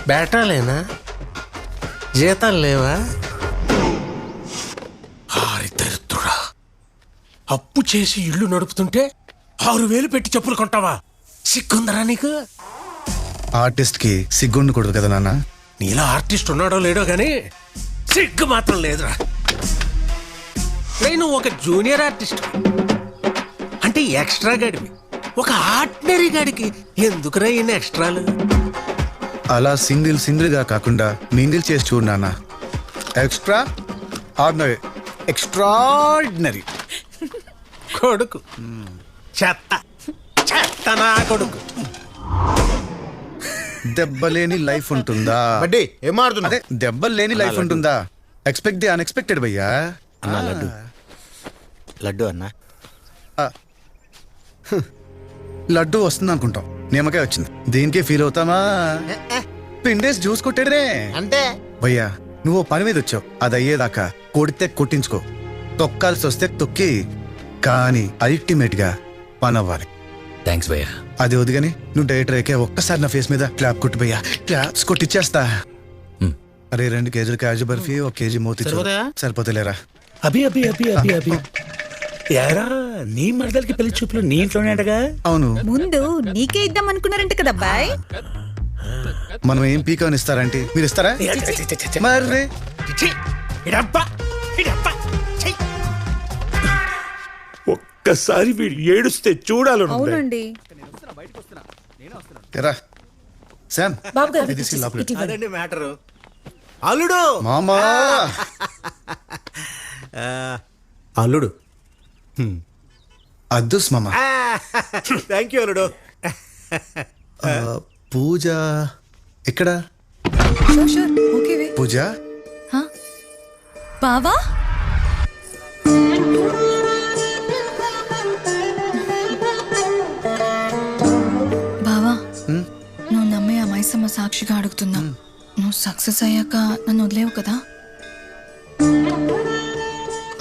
బేటాలేనా? జీతాలు లేవా? దరిద్రుడా, అప్పు చేసి ఇల్లు నడుపుతుంటే 6,000 పెట్టి చెప్పులు కొంటావా? సిగ్గుందరా నీకు? ఆర్టిస్ట్ కి సిగ్గుండకూడదు కదా నాన్న. నీలో ఆర్టిస్ట్ ఉన్నాడో లేడో గానీ సిగ్గు మాత్రం లేదురా. నువ్వు ఒక జూనియర్ ఆర్టిస్ట్ అంటే ఎక్స్ట్రా గాడివి. ఒక ఆర్డినరీ గాడికి ఎందుకురా ఇన్ని ఎక్స్ట్రాలు? అలా సింగిల్ గా కాకుండా మింగిల్ చేసి చూడు నాన్న. ఎక్స్ట్రా ఆర్డినరీ, ఎక్స్ట్రాడినరీ కొడుకు. చెత్త చెత్త నా కొడుకు. దెబ్బలేని లైఫ్ ఉంటుందా? ఏం మారుతున్నా? అదే దెబ్బలు లేని లైఫ్ ఉంటుందా? ఎక్స్పెక్ట్ ది అన్ఎక్స్పెక్టెడ్ భయ్యా. లడ్డు అన్నా. లడ్డు వస్తుంది అనుకుంటాం, నిమ్మకాయ వచ్చింది. దీనికే ఫీల్ అవుతామా? పిండేసి జ్యూస్ కొట్టాడరే అంటే భయ్యా. నువ్వు పని మీద వచ్చావు, అది అయ్యేదాకా కొడితే కొట్టించుకో, తొక్కాల్సి వస్తే తొక్కి, కానీ అల్టిమేట్ గా పని అవ్వాలి. థ్యాంక్స్ భయ్యా. అది వదిగాని నువ్వు డైరెక్టర్ అయ్యాకే ఒక్కసారి నా ఫేస్ మీద క్లాప్ కొట్టు భయ్యా. క్లాప్స్ కొట్టిచ్చేస్తా. అరే 2 కేజీలు కాజు బర్ఫీ, 1 కేజీ మోతి సరిపోతలేరా? అభి అభి అభి అభి అభి యారా, నీ మరదలకి పెళ్లి చూపులు నీ ఇంట్లోనే అంటగా? అవును, ముందు నీకే ఇద్దాం అనుకున్నారంట కదా అబ్బాయి. మనం ఏం పీకాని ఇస్తారంటే మీరు ఇస్తారా? మరి ఒక్కసారి వీడు ఏడుస్తే చూడాలి. అవునండి. శామ్, బాబు గారు, ఇది తీసుకెళ్ళి లోపలికి. ఇటు ఇవ్వండి. అదండి మ్యాటరు. అల్లుడు మామా అల్లుడు అద్దుస్ మామ. థ్యాంక్ యూ అల్లుడు. పూజ ఎక్కడ? షూర్, ఓకే వే. పూజ బావా, బావా, నువ్వు నమ్మే ఆ మైసమ్మ సాక్షిగా అడుగుతున్నా, నువ్వు సక్సెస్ అయ్యాక నన్ను వదిలేవు కదా?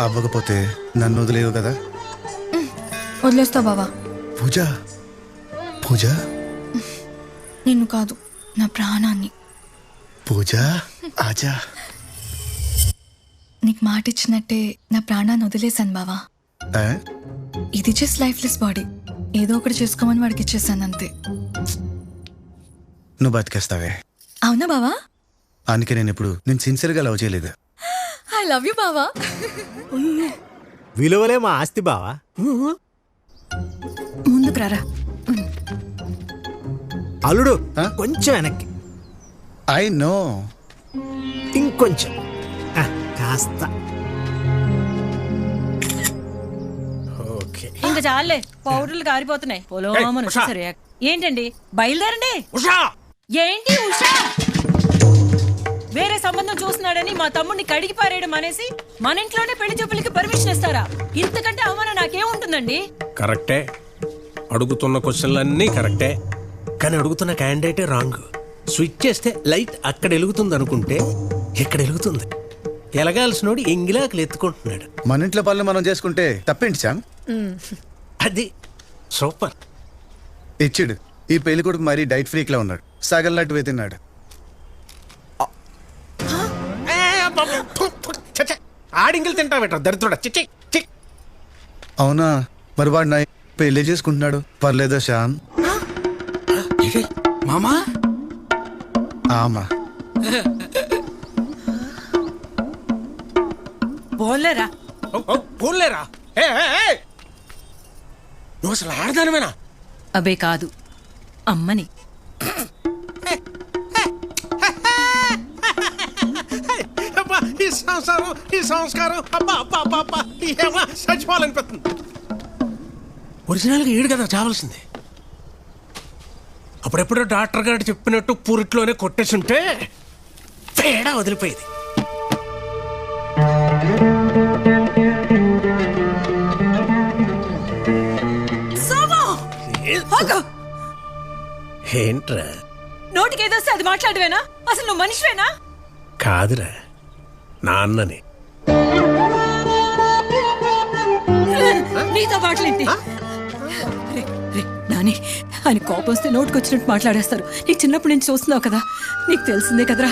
అవ్వకపోతే నన్ను వదిలేవు కదా? వదిలేస్తావు బావా. పూజ పూజ నిన్ను కాదు, నా ప్రాణాన్ని. పూజ ఆజా. నీకు మాట ఇచ్చినట్టే నా ప్రాణాన్ని వదిలేశాను బావా. ఆ? ఇది జస్ట్ లైఫ్లెస్ బాడీ, ఏదో ఒకటి చేసుకోమని వాడికి ఇచ్చేసాను అంతే. నువ్వు బతికేస్తావే. అవునా బావా? అందుకే నేను ఇప్పుడు నేను సిన్సియర్గా లవ్ చేయలేదు. ఐ లవ్ యూ బావా. విలువలే మా ఆస్తి బావా. ముందుకు రారా. అల్లుడు కొంచెం వెనక్కి, ఐ నో. ఇంకొంచెం కాస్త. ఓకే. ఇంకా చాలే, పౌడర్లు కారిపోతున్నాయి. పొలోమని సరే ఏంటండి, బయలుదేరండి. ఉషా, ఏంటి ఉషా? వేరే సంబంధం చూస్తున్నాడని మా తమ్ముడిని కడిగి పారేయడం అనేసి మన ఇంట్లోనే పెళ్లి చూపులకి పర్మిషన్ ఇస్తారా? ఇంతకంటే అవమానం నాకేముంటుందండి? కరెక్టే. అడుగుతున్న క్వశ్చన్లన్నీ కరెక్టే, కానీ అడుగుతున్న క్యాండిడేటే రాంగ్. స్విచ్ చేస్తే లైట్ అక్కడ వెలుగుతుంది అనుకుంటే ఇక్కడ వెలుగుతుంది. ఎలగాల్సినోడు ఎంగిలాకులు ఎత్తుకుంటున్నాడు. మన ఇంట్లో పనులు మనం చేసుకుంటే తప్పేంటి శామ్? అది సూపర్. ఇచ్చిడు ఈ పెళ్లి కొడుకు మరీ డైట్ ఫ్రీక్ లా ఉన్నాడు, సగల్లట్టు వెతిన్నాడు. ఆడింగిలు తింటా బెటర్ దరిద్రుడా. చిచ్చి. అవునా? మరి వాడు నా పెళ్లి చేసుకుంటున్నాడు, పర్లేదా శ్యామ్? మామా ఆమా బోలేరా పోలేరా? నువ్వు అసలు ఆడదానమేనా? అబే కాదు, అమ్మని. ఈ సంస్కారం అబ్బా చచ్చిపోవాలనిపిస్తుంది. ఒరిజినల్గా ఏడు కదా చావాల్సింది. అప్పుడెప్పుడో డాక్టర్ గారు చెప్పినట్టు పూరిట్లోనే కొట్టేసుంటే తేడా వదిలిపోయేది. ఏంట్రా నోటికి ఏదొస్తే అది మాట్లాడవేనా? అసలు నువ్వు మనిషివేనా? కాదురా, నాన్నని. నీతో మాట్లాడింది కానీ ఆయన కోపం వస్తే నోటుకొచ్చినట్టు మాట్లాడేస్తారు. నీకు చిన్నప్పటి నుంచి చూస్తున్నావు కదా, నీకు తెలిసిందే కదరా.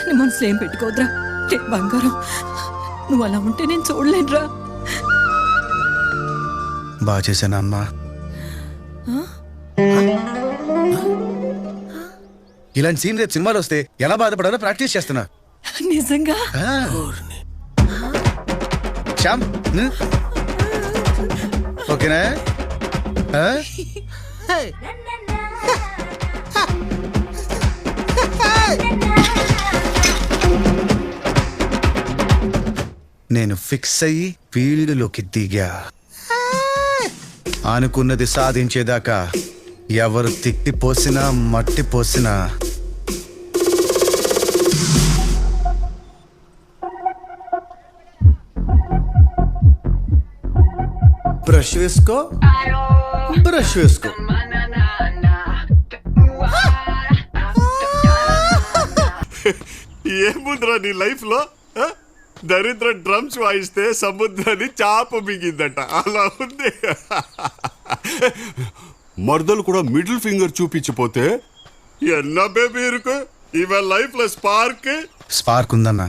నీ మనసులో ఏం పెట్టుకోవద్దురా. రే బంగారం, నువ్వు అలా ఉంటే నేను చూడలేనురా. బాగా చేశాను అమ్మా. ఇలాంటి సీన్ రేపు సినిమాలు వస్తే ఎలా బాధపడాలో ప్రాక్టీస్ చేస్తున్నా. నిజంగా శ్యామ్, ఓకేనా? నేను ఫిక్స్ అయ్యి ఫీల్డ్లోకి దిగా. అనుకున్నది సాధించేదాకా ఎవరు తిట్టిపోసినా మట్టి పోసినా బ్రష్ వేసుకో, బ్రష్ వేసుకో. ఏముందిరా నీ లైఫ్ లో దరిద్ర డ్రమ్స్ వాయిస్తే సముద్రాన్ని చాప మిగిందట, అలా ఉంది. మర్దలు కూడా మిడిల్ ఫింగర్ చూపించిపోతే ఎన్నా బేబీ ఇరుకు ఇవ లైఫ్ లో స్పార్క్ ఉందన్నా.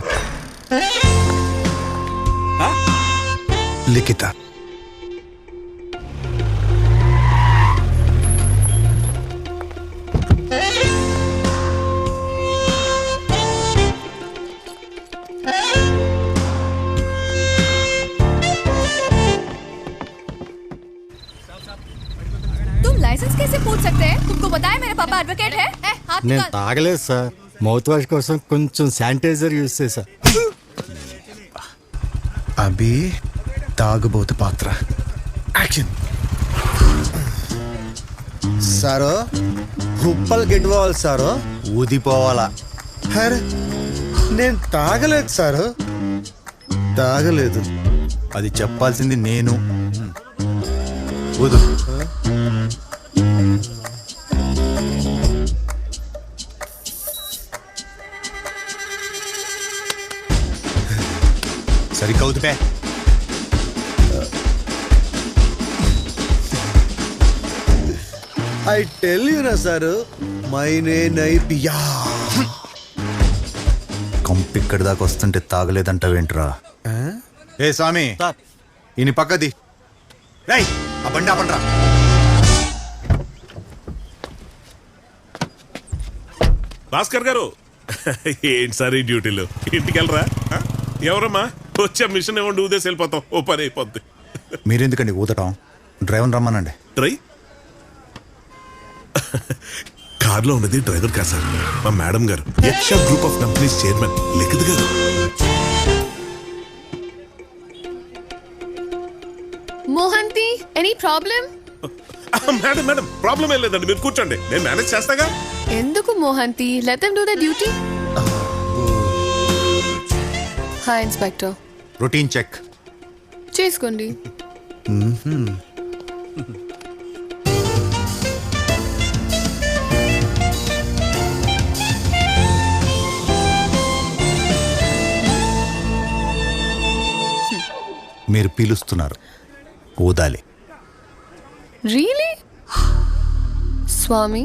లిఖిత लाइसेंस कैसे पूछ सकते हैं? तुमको पता है मेरे पापा एडवोकेट है? हाथ నేను निकाल। తాగలేదు సార్, మౌత్ వాష్ కోసం కొంచెం శానిటైజర్ యూజ్ చేశా. అభి తాగుబోతు పాత్ర. యాక్షన్. సారు కుప్పలు గిట్టుకోవాలి సారు, ఊదిపోవాలా. అరే నేను తాగలేదు సారు, తాగలేదు. అది చెప్పాల్సింది నేను. ఊదు. సరిగ్గా ఊదిపే. ఐ టెల్ యూ నా సారు, మైనే నై పియా. కంపిక్కడి దాకా వస్తుంటే తాగలేదంటావేంట్రా? ఏ స్వామి, ఈయన పక్కది. రేయ్, ఆ బండి ఆపండ్రా. భాస్కర్ గారు ఏంటి సార్ ఈ డ్యూటీలు? ఇంటికి వెళ్ళరా? ఎవరమ్మా వచ్చే మిషన్ ఇవ్వండి, ఊదేసి వెళ్ళిపోతాం, ఓ పని అయిపోద్ది. మీరెందుకండి ఊదటం? డ్రైవర్ రమ్మనండి. డ్రై కార్లో ఉన్నది డ్రైవర్ కాదు సార్, మా మేడం గారు, Yaksha group of companies chairman Likhith గారు. Mohanty, any problem? Madam madam problem ఏం లేదండి, మీరు కూర్చోండి, నేను మేనేజ్ చేస్తాగా. ఎందుకు Mohanty? let them do their duty. Hi inspector. Routine check చేసుకోండి. మీరు పీలుస్తున్నారు, ఊదాలి. Really? Swami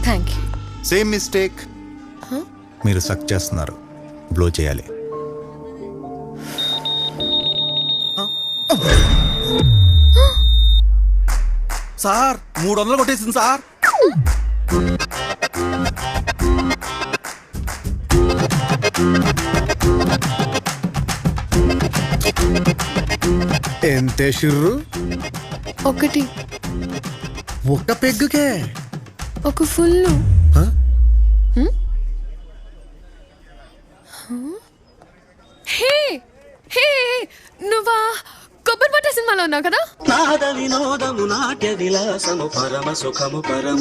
thank you. Same mistake. మీరు సక్ చేస్తున్నారు, బ్లో చేయాలి. సార్ 300 కొట్టేసింది సార్. ఎంతే షుర్రు? ఒకటి. ఒక్క పెగ్గుకే ఒక ఫుల్. హే హే, నువ్వా కొబ్బరి పట్ట సినిమాలో ఉన్నావు కదా?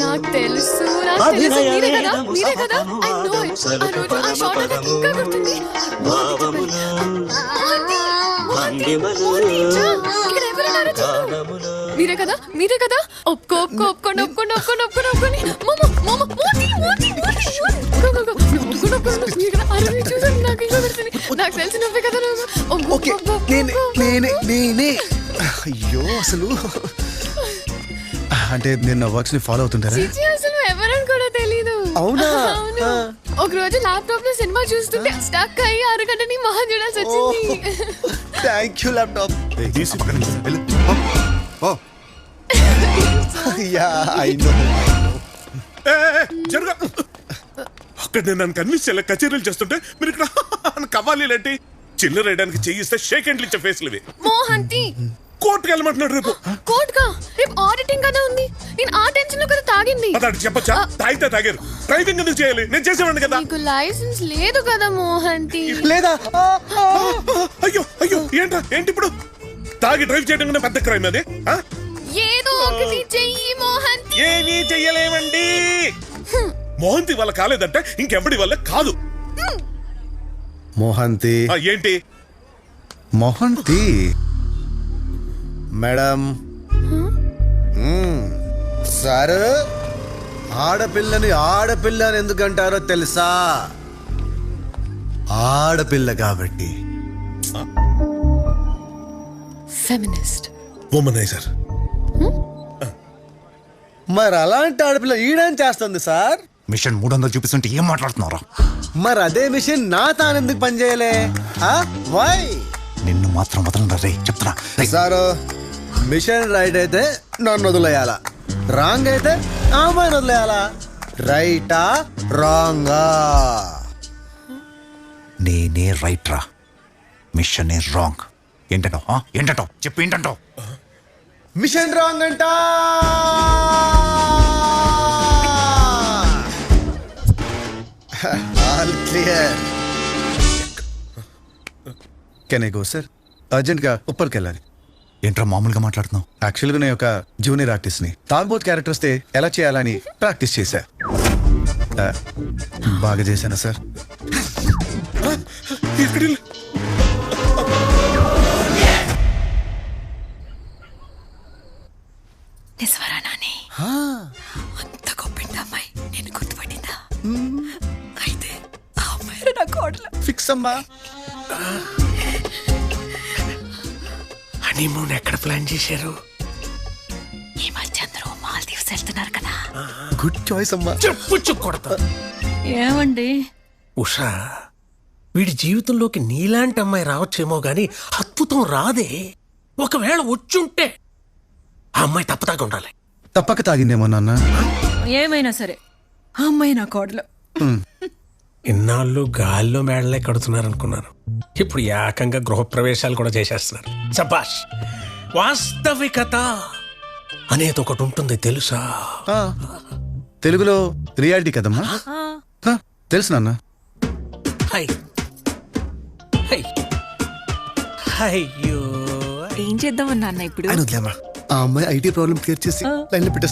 నాకు తెలుసు మీరే కదా, మీరే కదా. I know it. ఆ రోజు ఆ షాట్ నాకు ఇంకా గుర్తుంది. ఇక్కడ ఎవరున్నారో చూడు. మీరే కదా, మీరే కదా. ఒప్పుకోండి, ఒప్పుకోండి, ఒప్పుకోండి, ఒప్పుకోండి, ఒప్పుకోండి. నాకు తెలిసి నువ్వే కదా నువ్వు. అబ్బో, ఓకే అబ్బో, నేనే అబ్బో. నేనే నేనే అయ్యో అసలు అంటే నేను నా వర్క్స్ ని ఫాలో అవుతుంటారా? చిచి, అసలు ఎవరని కూడా తెలీదు. అవునా? అవును. ఒక రోజు ల్యాప్టాప్ లో సినిమా చూస్తుంటే స్టక్ అయ్యి అరగంట నీ మొహం చూడాల్సి వచ్చింది. Thank you laptop. Yeah I know. జరుగా అక్కడ నేను నన్ను కన్విన్స్ చేయాలి. కచేరీలు చేస్తుంటే మీరు ఇక్కడ కవ్వాలి లాంటి చిల్లర వేయడానికి చేయిస్తే షేక్ హ్యాండ్లు ఇచ్చే ఫేస్లు ఇవి. మోహంతి కోర్టుకు వెళ్ళమంటున్నాడు రేపు. కోర్టుగా? రేపు ఆడిటింగ్ కదా ఉంది. నేను ఆ టెన్షన్ లో కదా తాగింది. అదాడు చెప్పచ్చా? తాగితే తాగారు. డ్రైవింగ్ ఎందుకు చేయాలి? నేను చేసేవాడిని కదా. నీకు లైసెన్స్ లేదు కదా మోహంతి. లేదా? అయ్యో అయ్యో ఏంట్రా ఏంటి ఇప్పుడు? తాగి డ్రైవ్ చేయడం కన్నా పెద్ద క్రైమ్ అది. ఏదో ఒకటి చెయ్యి మోహంతి. ఏమీ చెయ్యలేమండి. మోహంతి వల్ల కాలేదంటే ఇంకెవడి వల్ల కాదు. మోహంతి ఏంటి? మోహంతి మేడం సార్, ఆడపిల్లని ఆడపిల్ల అని ఎందుకంటారో తెలుసా? ఆడపిల్ల కాబట్టి. ఫెమినిస్ట్. ఉమనైజర్. మరి అలాంటి ఆడపిల్ల ఈడేం చేస్తుంది సార్? మిషన్ 300 చూపిస్తుంటే ఏం మాట్లాడుతున్నారా? మరి అదే మిషన్ నా తానెందుకు పనిచేయలే? వై? నిన్ను మాత్రం వదలరా రే, చెప్తున్నా. సారు, మిషన్ రైట్ అయితే నన్ను వదిలేయాలా, రాంగ్ అయితే అమ్మాయిని వదిలేయాలా? రైటా రాంగా? నేనే రైట్ రా, మిషన్ రాంగ్. ఏంటంటావు? ఏంటంటావు? చెప్పు ఏంటంటావు? మిషన్ రాంగ్ అంట. All clear. Can I go sir? అర్జెంట్గా ఉప్పర్కి వెళ్ళాలి. ఏంట్రా మామూలుగా మాట్లాడుతున్నావు? యాక్చువల్గా నేను ఒక జూనియర్ ఆర్టిస్ట్ని. తాంబోత్ క్యారెక్టర్ వస్తే ఎలా చేయాలని ప్రాక్టీస్ చేశా. బాగా చేశానా సార్? నిజవరా నాని? అంత గొప్పింటి అమ్మాయి నేను గుర్తుపట్టిందా? అయితే ఆ అమ్మాయి నా కోడలు. ఫిక్స్ అమ్మా. హనీమూన్ ఎక్కడ ప్లాన్ చేశారు? ఈ మధ్య అందరూ మాల్దీవ్స్ వెళ్తున్నారు కదా. గుడ్ చాయిస్ అమ్మా. చెప్పు కొడతా. ఏమండి? ఉషా, వీడి జీవితంలోకి నీలాంటి అమ్మాయి రావచ్చేమో గాని అద్భుతం రాదే. ఒకవేళ వచ్చుంటే ఆ అమ్మాయి తప్పదాకా ఉండాలి. తప్పక తాగిందేమో నాన్న. ఏమైనా సరే ఆ అమ్మాయి నా కోడలు. ఇన్నాళ్ళు గాల్లో మేడలే కడుతున్నారనుకున్నాను. ఇప్పుడు ఏకంగా గృహప్రవేశాలు కూడా చేసేస్తున్నారు. సబాష్. వాస్తవికత అనేది ఒకటి ఉంటుంది తెలుసా? తెలుగులో రియాలిటీ కదమ్మా. తెలుసు నాన్న. హై హై అయ్యో, ఏం చేద్దామన్నా అన్న ఇప్పుడు? ఆ అమ్మాయి ఐటీ ప్రాబ్లం క్లియర్ చేసి లైన్లో పెట్టేస్తా.